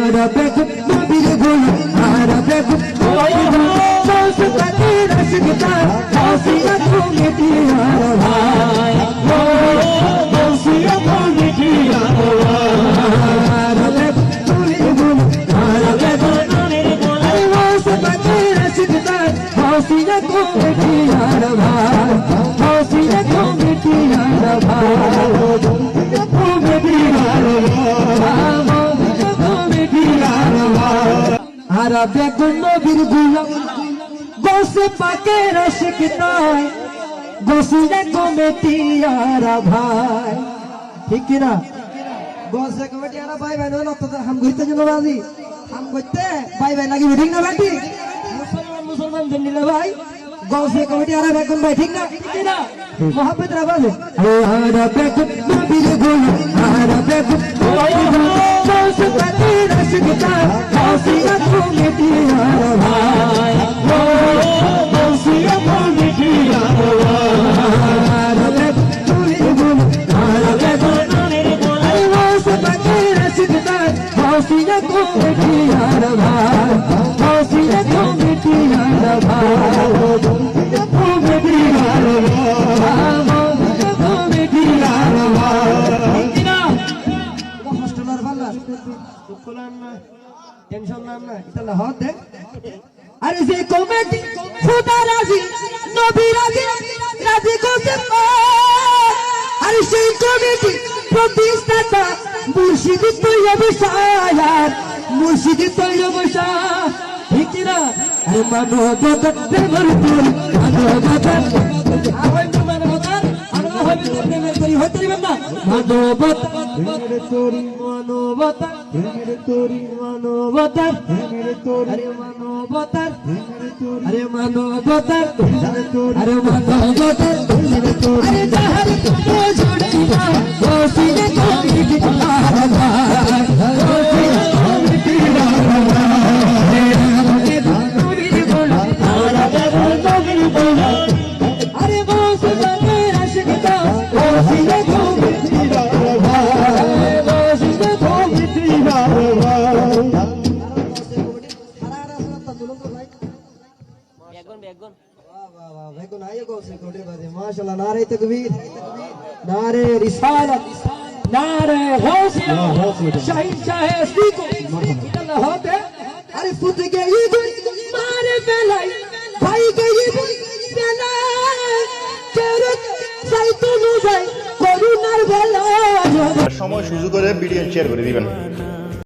আরবে নবীর গোলাম আরবে সংস্কৃতি রসিকতা হাসিয়া তুমি দিয়ার ভাই হাসিয়া তুমি দিয়ার আরবে নবীর গোলাম আরবে নবীর গোলাম সংস্কৃতি রসিকতা হাসিয়া তুমি দিয়ার ভাই হাসিয়া তুমি দিয়ার ভাই আরবে নবীর গোলাম গোসে পাকের শিখতায় গোসলে কমিটি আর ভাই ঠিক কি না গোসে কমিটি আর ভাই ভাই না তো হাম ঘুরতে জন্য রাজি হাম করতে ভাই ভাই লাগি ঠিক না বাটি মুসলমান জন্নিলে ভাই গোসে কমিটি আর বেগুন ভাই ঠিক না মোহাম্মদ রাবাজে আরবে নবীর গোলাম আরবে গোসে পাকের শিখতায় হাসিয়া তুমি দিয়ার ভাই হাসিয়া তুমি দিয়ার আরবে নবীর গোলাম আরবে নবীর গোলাম গোসে পাকের শিখতায় হাসিয়া তুমি দিয়ার ভাই হাসিয়া তুমি দিয়ার ভাই তুমি দিয়ার তুমি দিয়ার হোস্টেলার বাংলা কুকুলান না টেনশন না এটা না হত দেখ আরে যে কমিটি খোদা রাজি নবী রাজি রাজি করতে আরে সেই কমিটি প্রতিষ্ঠাতা মুর্শিদ তৈয়ব শায়ার মুর্শিদ তৈয়ব শাহ ঠিক না আরে মানবতার প্রেমের তুল মানবতার মানবতার প্রেমের তৈরি হতে দিবেন না মানবতার প্রেমের তৈরি মানবতার প্রেমের তৈরি মানবতার প্রেমের তৈরি আরে মানবতার প্রেমের তৈরি আরে মানবতার প্রেমের তৈরি আরে মানবতার প্রেমের তৈরি আরে যাহার তো জড়ি না ওসিনে কবি দিলা ভাই ওসিনে কবি দিলা ভাই নবীর গোলাম আরবে নবীর গোলাম আরে বসে বাকের আশিকতা ওসিনে কবি দিলা ভাই ওসিনে কবি দিলা ভাই বেগুন আইয়ে গোসে কোটে বাজে মাশাআল্লাহ নারে তাকবীর নারে রিসালাত নারে হৌসলা শাহিন শাহে সিকো এটা হতে আরে ফুট গই মারে বেলাই ভাই গই বেলাই কেরত সাইতো নুজাই করুণার বেলা সময় সুযোগ করে ভিডিও শেয়ার করে দিবেন।